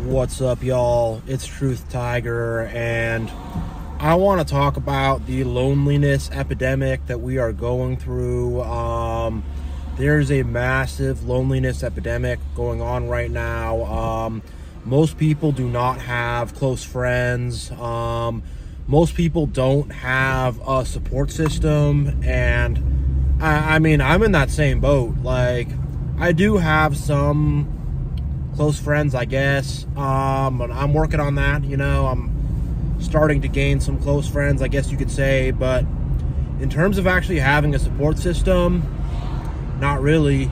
What's up, y'all? It's Truth Tiger, and I want to talk about the loneliness epidemic that we are going through. There's a massive loneliness epidemic going on right now. Most people do not have close friends. Most people don't have a support system, and I mean, I'm in that same boat. Like, I do have some close friends, I guess, but I'm working on that. I'm starting to gain some close friends, I guess you could say, but in terms of actually having a support system, not really.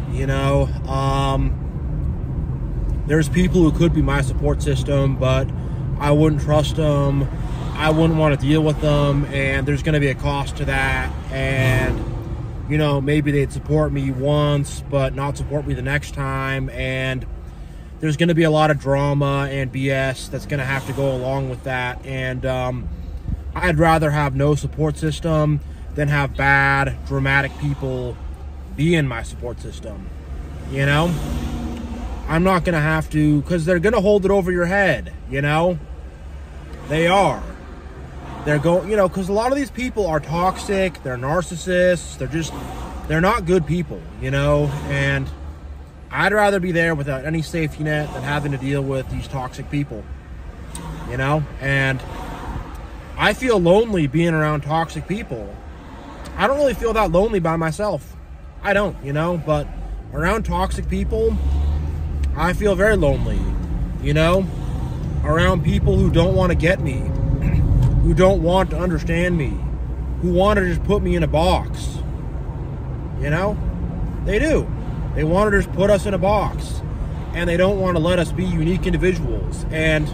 There's people who could be my support system, but I wouldn't trust them, I wouldn't want to deal with them, and there's going to be a cost to that. And maybe they'd support me once but not support me the next time, and there's going to be a lot of drama and BS that's going to have to go along with that. And I'd rather have no support system than have bad, dramatic people be in my support system. I'm not going to have to, because they're going to hold it over your head. They are. They're going, because a lot of these people are toxic, they're narcissists, they're not good people, and I'd rather be there without any safety net than having to deal with these toxic people, and I feel lonely being around toxic people. I don't really feel that lonely by myself. I don't, but around toxic people, I feel very lonely, around people who don't want to get me, who don't want to understand me, who want to just put me in a box. They do. They want to just put us in a box, and they don't want to let us be unique individuals. And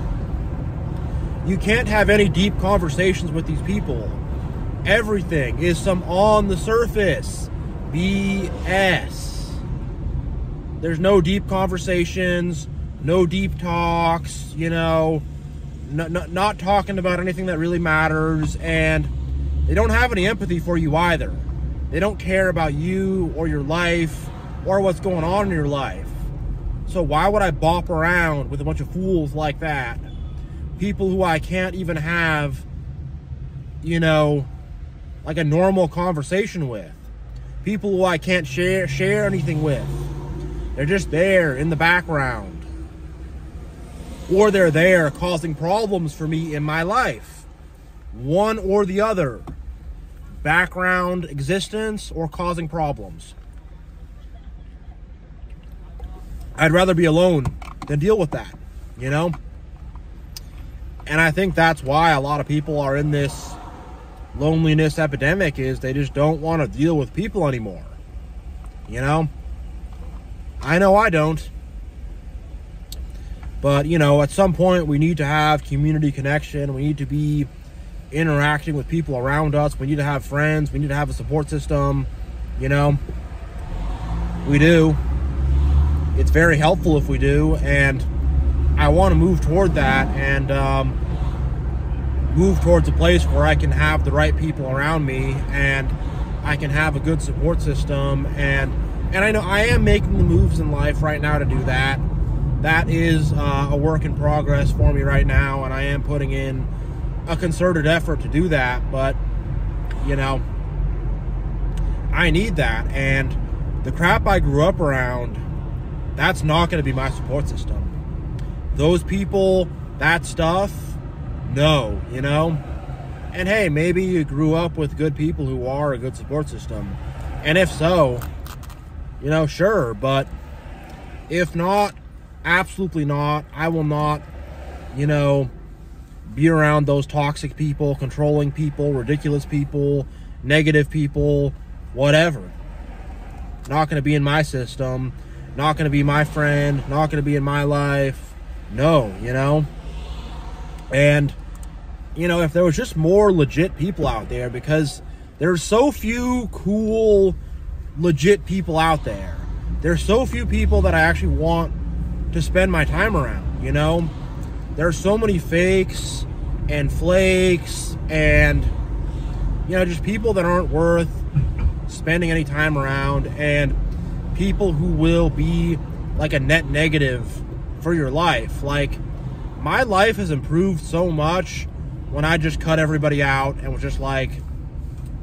you can't have any deep conversations with these people. Everything is some on the surface BS. There's no deep conversations, no deep talks, not talking about anything that really matters, and they don't have any empathy for you either. They don't care about you or your life or what's going on in your life. So why would I bop around with a bunch of fools like that? People who I can't even have, like a normal conversation with. People who I can't share anything with. They're just there in the background. Or they're there causing problems for me in my life. One or the other. Background existence or causing problems. I'd rather be alone than deal with that, And I think that's why a lot of people are in this loneliness epidemic, is they just don't want to deal with people anymore. I know I don't. But, at some point we need to have community connection. We need to be interacting with people around us. We need to have friends. We need to have a support system. We do. It's very helpful if we do, and I want to move toward that and move towards a place where I can have the right people around me and I can have a good support system, and I know I am making the moves in life right now to do that. That is a work in progress for me right now, and I am putting in a concerted effort to do that, but I need that, and the crap I grew up around, that's not going to be my support system. Those people, that stuff, no, And hey, maybe you grew up with good people who are a good support system. And if so, sure. But if not, absolutely not. I will not, be around those toxic people, controlling people, ridiculous people, negative people, whatever. Not going to be in my system. Not going to be my friend, not going to be in my life. No, And, if there was just more legit people out there, because there's so few cool, legit people out there. There's so few people that I actually want to spend my time around, There's so many fakes and flakes and, just people that aren't worth spending any time around, and people who will be like a net negative for your life. Like, my life has improved so much when I just cut everybody out and was just like,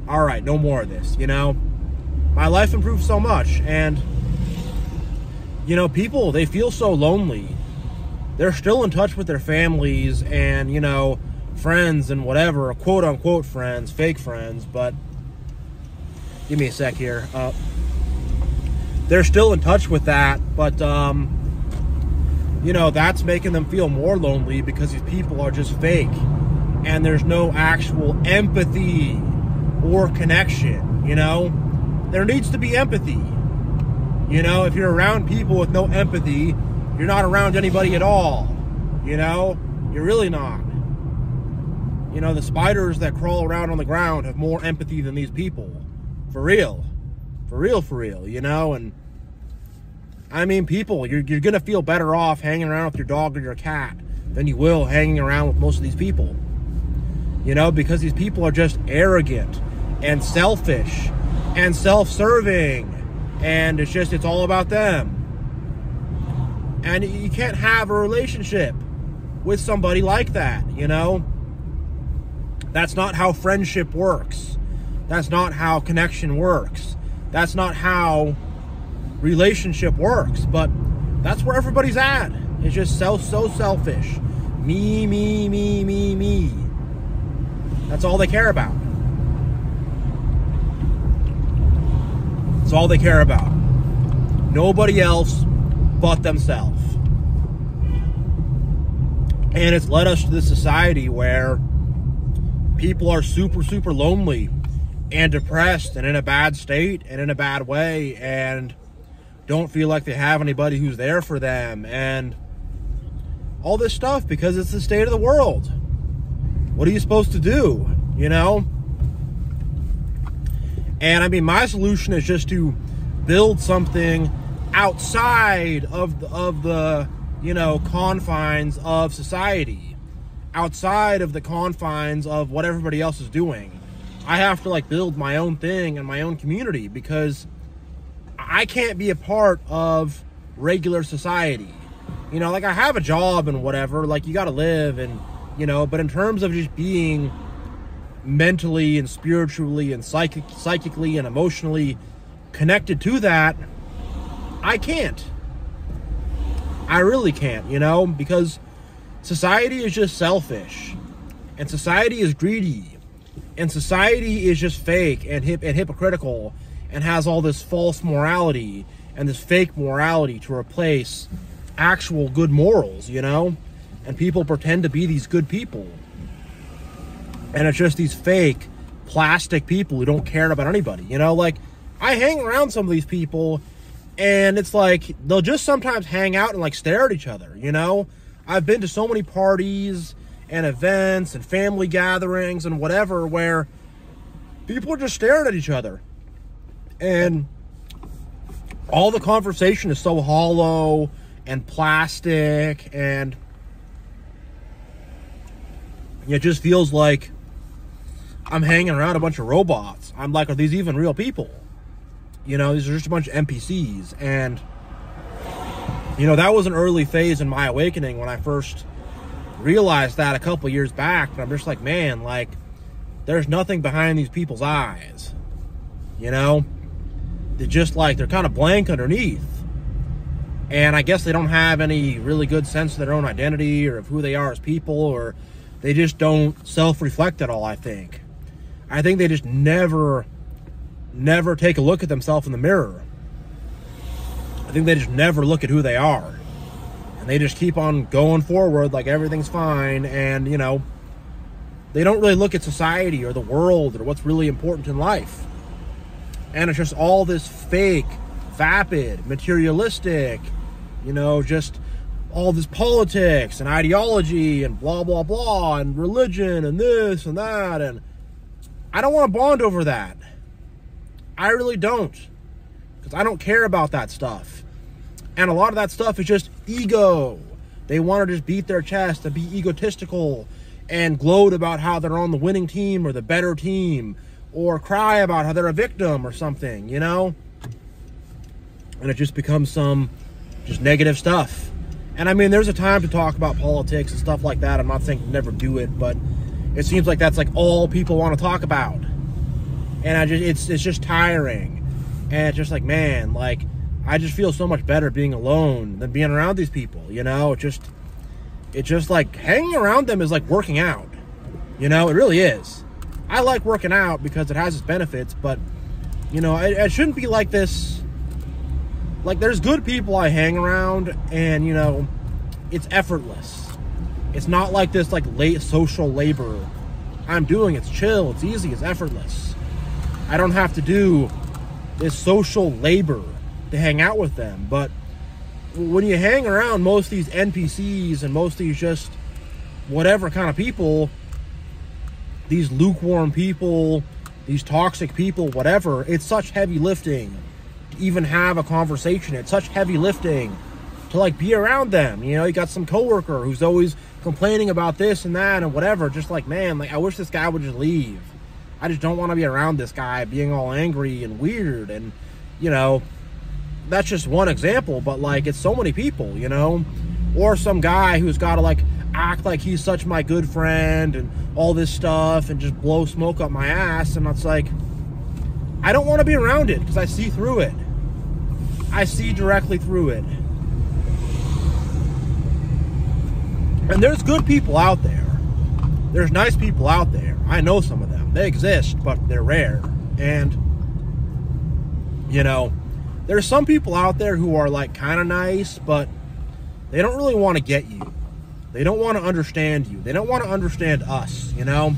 all right, no more of this, you know? My life improved so much. And, you know, people, they feel so lonely. They're still in touch with their families and, you know, friends and whatever, quote unquote friends, fake friends, but give me a sec here. They're still in touch with that, but, you know, that's making them feel more lonely because these people are just fake and there's no actual empathy or connection, you know? There needs to be empathy. You know, if you're around people with no empathy, you're not around anybody at all. You know? You're really not. You know, the spiders that crawl around on the ground have more empathy than these people. For real. For real, you know? And, I mean, people, you're going to feel better off hanging around with your dog or your cat than you will hanging around with most of these people. You know, because these people are just arrogant and selfish and self-serving. And it's all about them. And you can't have a relationship with somebody like that, you know? That's not how friendship works. That's not how connection works. That's not how relationship works. But that's where everybody's at. It's just so selfish. Me. That's all they care about. That's all they care about. Nobody else but themselves. And it's led us to this society where people are super lonely and depressed and in a bad state and in a bad way and don't feel like they have anybody who's there for them and all this stuff because it's the state of the world. What are you supposed to do, you know? And I mean, my solution is just to build something outside of the you know, confines of society, outside of the confines of what everybody else is doing. I have to like build my own thing and my own community because I can't be a part of regular society. You know, like I have a job and whatever, like you got to live and, you know, but in terms of just being mentally and spiritually and psychically and emotionally connected to that, I can't. I really can't, you know, because society is just selfish and society is greedy and society is just fake and hypocritical and has all this false morality and this fake morality to replace actual good morals, you know, and people pretend to be these good people. And it's just these fake plastic people who don't care about anybody, you know, like I hang around some of these people and it's like they'll just sometimes hang out and like stare at each other, you know. I've been to so many parties and events and family gatherings and whatever where people are just staring at each other. And all the conversation is so hollow and plastic and it just feels like I'm hanging around a bunch of robots. I'm like, are these even real people? You know, these are just a bunch of NPCs. And, you know, that was an early phase in my awakening when I first realized that a couple years back. But I'm just like, man, like, there's nothing behind these people's eyes. You know? They're just like, they're kind of blank underneath. And I guess they don't have any really good sense of their own identity or of who they are as people, or they just don't self-reflect at all, I think. I think they just never take a look at themselves in the mirror. I think they just never look at who they are. And they just keep on going forward like everything's fine. And, you know, they don't really look at society or the world or what's really important in life. And it's just all this fake, vapid, materialistic, you know, just all this politics and ideology and blah, blah, blah, and religion and this and that. And I don't want to bond over that. I really don't. Because I don't care about that stuff. And a lot of that stuff is just ego. They want to just beat their chest and be egotistical and gloat about how they're on the winning team or the better team, or cry about how they're a victim or something, you know? And it just becomes some just negative stuff. And I mean, there's a time to talk about politics and stuff like that. I'm not saying never do it, but it seems like that's like all people want to talk about. And it's just tiring. And it's just like, man, like, I just feel so much better being alone than being around these people, you know? It's just like hanging around them is like working out. You know, it really is. I like working out because it has its benefits, but, you know, it shouldn't be like this. Like, there's good people I hang around, and, you know, it's effortless. It's not like this, like, late social labor I'm doing. It's chill, it's easy, it's effortless. I don't have to do this social labor to hang out with them. But when you hang around most of these NPCs and most of these just whatever kind of people, these lukewarm people, these toxic people, whatever, it's such heavy lifting to even have a conversation. It's such heavy lifting to, like, be around them. You know, you got some coworker who's always complaining about this and that and whatever. Just like, man, like, I wish this guy would just leave. I just don't want to be around this guy being all angry and weird. And, you know, that's just one example, but, like, it's so many people, you know? Or some guy who's got to, like, act like he's such my good friend and all this stuff and just blow smoke up my ass. And it's like, I don't want to be around it because I see through it. I see directly through it. And there's good people out there. There's nice people out there. I know some of them. They exist, but they're rare. And, you know, there's some people out there who are, like, kind of nice, but they don't really want to get you. They don't want to understand you. They don't want to understand us, you know?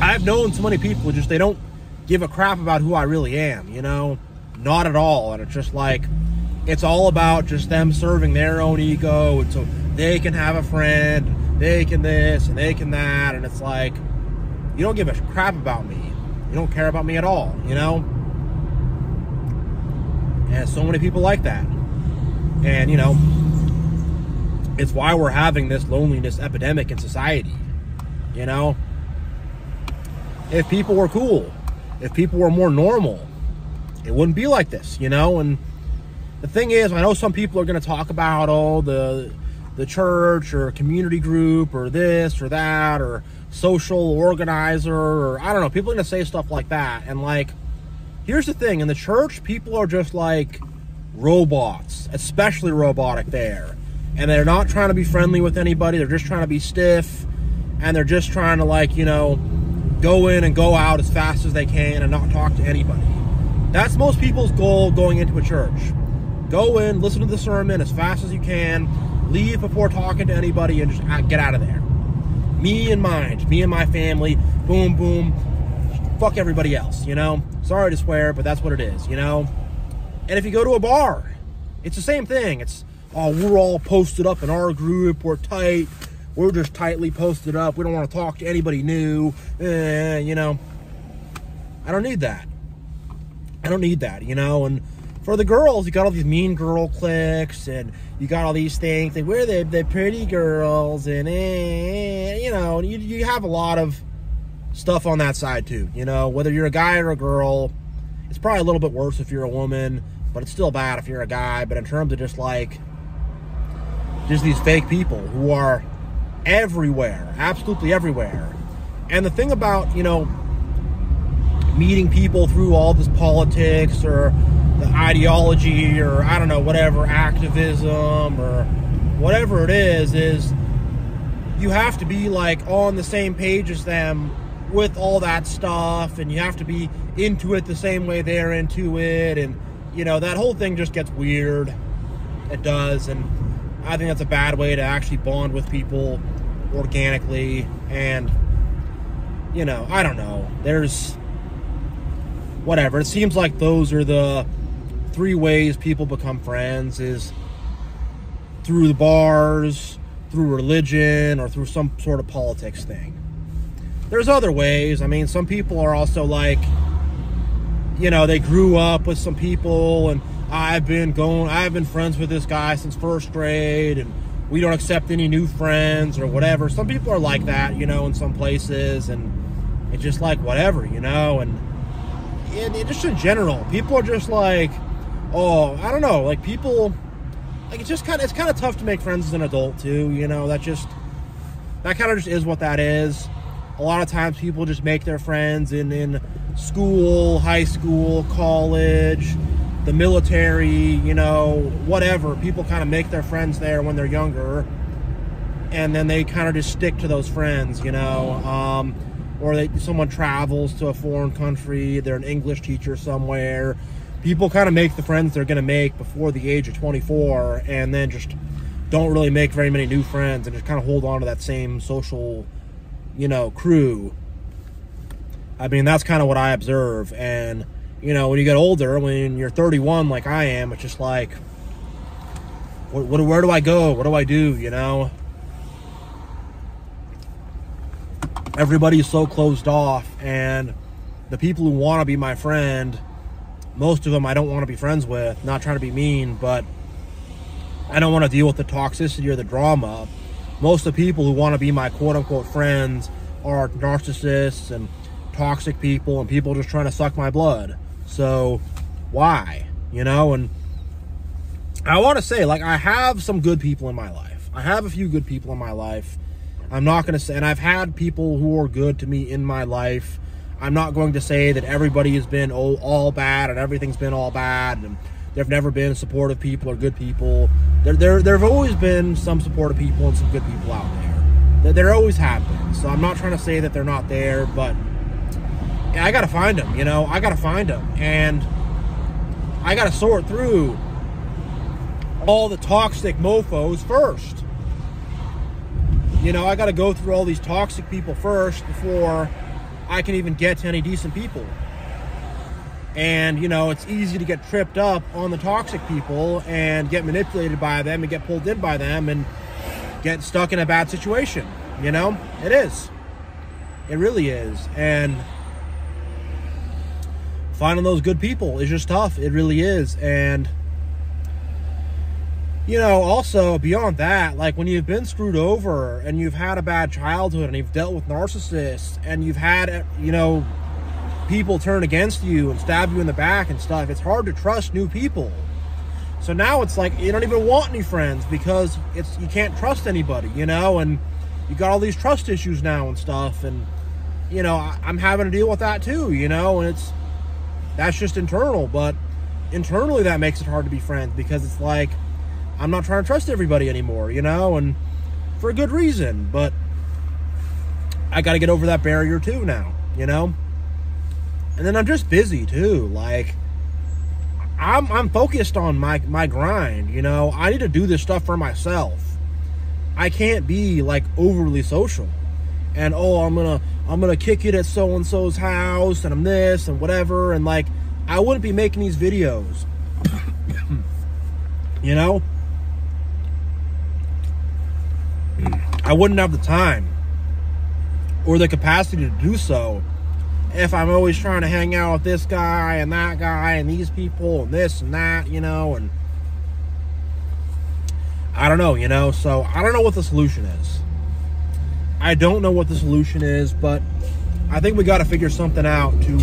I've known so many people who just, they don't give a crap about who I really am, you know? Not at all. And it's just like, it's all about just them serving their own ego, and so they can have a friend, they can this, and they can that, and it's like, you don't give a crap about me. You don't care about me at all, you know? And so many people like that. And, you know, it's why we're having this loneliness epidemic in society, you know? If people were cool, if people were more normal, it wouldn't be like this, you know? And the thing is, I know some people are going to talk about, oh, the church or community group or this or that or social organizer or I don't know. People are going to say stuff like that. And, like, here's the thing. In the church, people are just like robots, especially robotic there. And they're not trying to be friendly with anybody. They're just trying to be stiff. And they're just trying to, like, you know, go in and go out as fast as they can and not talk to anybody. That's most people's goal going into a church. Go in, listen to the sermon as fast as you can, leave before talking to anybody, and just get out of there. Me in mind, me and my family, boom, boom, fuck everybody else, you know? Sorry to swear, but that's what it is, you know? And if you go to a bar, it's the same thing. It's, oh, we're all posted up in our group, we're tight, we're just tightly posted up, we don't want to talk to anybody new, you know? I don't need that. I don't need that, you know? And for the girls, you got all these mean girl cliques, and you got all these things. We're the pretty girls, and you know, you have a lot of stuff on that side too. You know, whether you're a guy or a girl, it's probably a little bit worse if you're a woman, but it's still bad if you're a guy. But in terms of just like, just these fake people who are everywhere, absolutely everywhere. And the thing about, you know, meeting people through all this politics or the ideology or I don't know, whatever, activism or whatever it is you have to be like on the same page as them with all that stuff, and you have to be into it the same way they're into it, and you know, that whole thing just gets weird. It does. And I think that's a bad way to actually bond with people organically. And you know, I don't know, there's whatever, it seems like those are the 3 ways people become friends, is through the bars, through religion, or through some sort of politics thing. There's other ways. I mean, some people are also like, you know, they grew up with some people, and I've been friends with this guy since 1st grade, and we don't accept any new friends or whatever. Some people are like that, you know, in some places, and it's just like whatever, you know. And just in general, people are just like, oh, I don't know, like people like, it's kind of tough to make friends as an adult too, you know. That kind of just is what that is. A lot of times people just make their friends in school, high school, college, the military, you know, whatever. People kind of make their friends there when they're younger, and then they kind of just stick to those friends, you know. Or someone travels to a foreign country, they're an English teacher somewhere. People kind of make the friends they're going to make before the age of 24, and then just don't really make very many new friends, and just kind of hold on to that same social, you know, crew. I mean, that's kind of what I observe. And, you know, when you get older, when you're 31 like I am, it's just like, where do I go? What do I do, you know? Everybody's so closed off, and the people who want to be my friend, most of them I don't want to be friends with. Not trying to be mean, but I don't want to deal with the toxicity or the drama. Most of the people who want to be my quote-unquote friends are narcissists and toxic people, and people just trying to suck my blood. So why, you know? And I want to say, like, I have some good people in my life. I have a few good people in my life. I'm not going to say, and I've had people who are good to me in my life. I'm not going to say that everybody has been all bad and everything's been all bad, and there've never been supportive people or good people. There've always been some supportive people and some good people out there. There always have been. So I'm not trying to say that they're not there, but I got to find them, you know. I got to find them, and I got to sort through all the toxic mofos first. You know, I got to go through all these toxic people first before I can even get to any decent people. And, you know, it's easy to get tripped up on the toxic people and get manipulated by them and get pulled in by them and get stuck in a bad situation. You know, it is. It really is. And finding those good people is just tough. It really is. And, you know, also beyond that, like, when you've been screwed over and you've had a bad childhood and you've dealt with narcissists and you've had, you know, people turn against you and stab you in the back and stuff, it's hard to trust new people. So now it's like you don't even want any friends because you can't trust anybody, you know, and you got all these trust issues now and stuff. And, you know, I'm having to deal with that too, you know, and that's just internal. But internally that makes it hard to be friends because it's like, I'm not trying to trust everybody anymore, you know, and for a good reason. But I got to get over that barrier too now, you know. And then I'm just busy too. Like, I'm focused on my grind, you know. I need to do this stuff for myself. I can't be like overly social. And I'm gonna kick it at so and so's house, and I'm this and whatever, and like I wouldn't be making these videos. You know? I wouldn't have the time or the capacity to do so if I'm always trying to hang out with this guy and that guy and these people and this and that, you know. And I don't know, you know. So I don't know what the solution is. I don't know what the solution is, but I think we got to figure something out to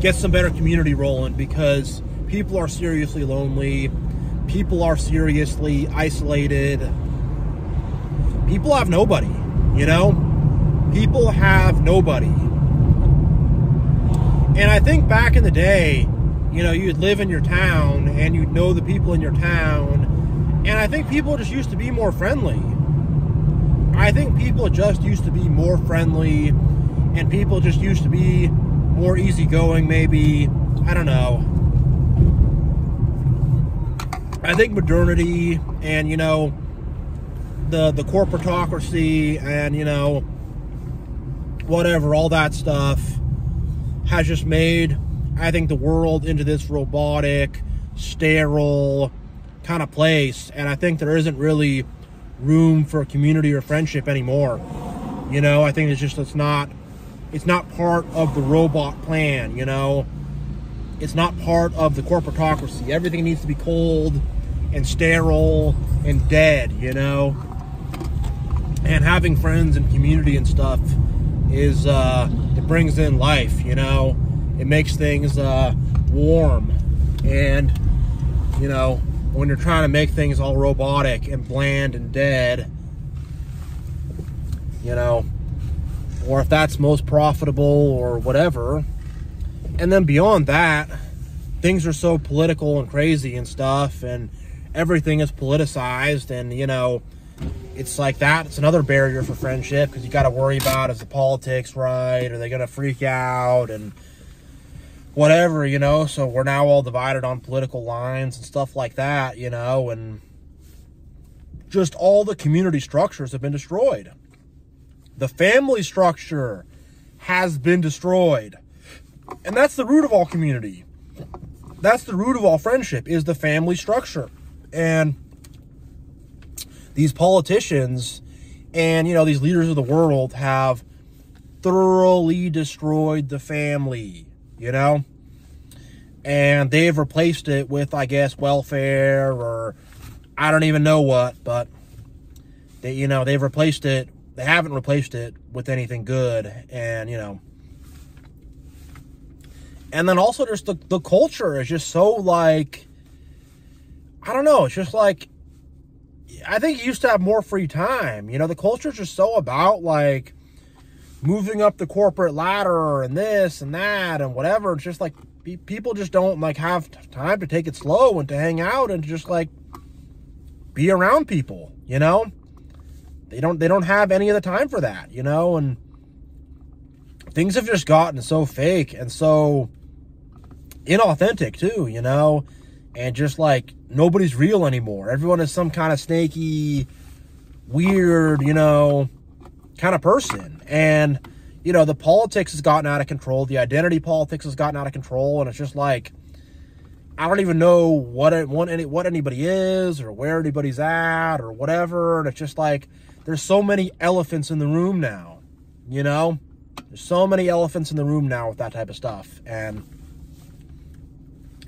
get some better community rolling, because people are seriously lonely. People are seriously isolated. People have nobody, you know? People have nobody. And I think back in the day, you know, you'd live in your town and you'd know the people in your town. And I think people just used to be more friendly. I think people just used to be more friendly, and people just used to be more easygoing, maybe. I don't know. I think modernity and, you know, the corporatocracy and, you know, whatever, all that stuff has just made, I think, the world into this robotic, sterile kind of place. And I think there isn't really room for community or friendship anymore. You know, I think it's not part of the robot plan, you know. It's not part of the corporatocracy. Everything needs to be cold and sterile and dead, you know. And having friends and community and stuff is, it brings in life, you know. It makes things warm. And You know, when you're trying to make things all robotic and bland and dead, you know, or if that's most profitable or whatever. And then beyond that, things are so political and crazy and stuff, and everything is politicized, and, you know, it's like that. It's another barrier for friendship, because you got to worry about, is the politics right? Are they going to freak out? And whatever, you know. So we're now all divided on political lines and stuff like that, you know, and just all the community structures have been destroyed. The family structure has been destroyed. And that's the root of all community. That's the root of all friendship, is the family structure. And these politicians and, you know, these leaders of the world have thoroughly destroyed the family, you know? And they've replaced it with, I guess, welfare, or I don't even know what, but they, you know, they've replaced it. They haven't replaced it with anything good. And, you know, and then also just the culture is just so, like, I don't know, it's just like, I think you used to have more free time. You know, the culture is just so about, like, moving up the corporate ladder and this and that and whatever. It's just like people just don't, like, have time to take it slow and to hang out and to just, like, be around people, you know? They don't have any of the time for that, you know? And things have just gotten so fake and so inauthentic too, you know? And just, like, nobody's real anymore. Everyone is some kind of snaky, weird, you know, kind of person. And, you know, the politics has gotten out of control. The identity politics has gotten out of control. And it's just like, I don't even know what anybody is or where anybody's at or whatever. And it's just like, there's so many elephants in the room now, you know? There's so many elephants in the room now with that type of stuff. And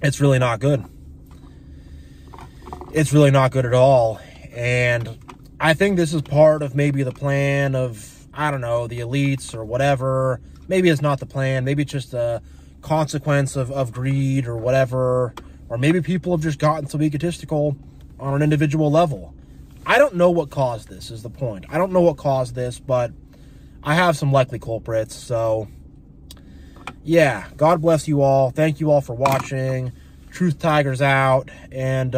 it's really not good. It's really not good at all. And I think this is part of maybe the plan of, I don't know, the elites or whatever. Maybe it's not the plan. Maybe it's just a consequence of greed or whatever. Or maybe people have just gotten so egotistical on an individual level. I don't know what caused this, is the point. I don't know what caused this, but I have some likely culprits. So, yeah, God bless you all. Thank you all for watching. Truth Tiger's out. And,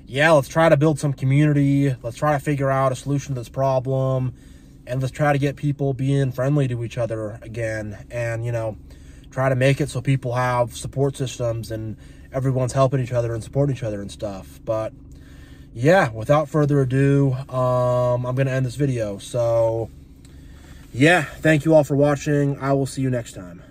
yeah, let's try to build some community. Let's try to figure out a solution to this problem. And let's try to get people being friendly to each other again. And, you know, try to make it so people have support systems and everyone's helping each other and supporting each other and stuff. But, yeah, without further ado, I'm going to end this video. So, yeah, thank you all for watching. I will see you next time.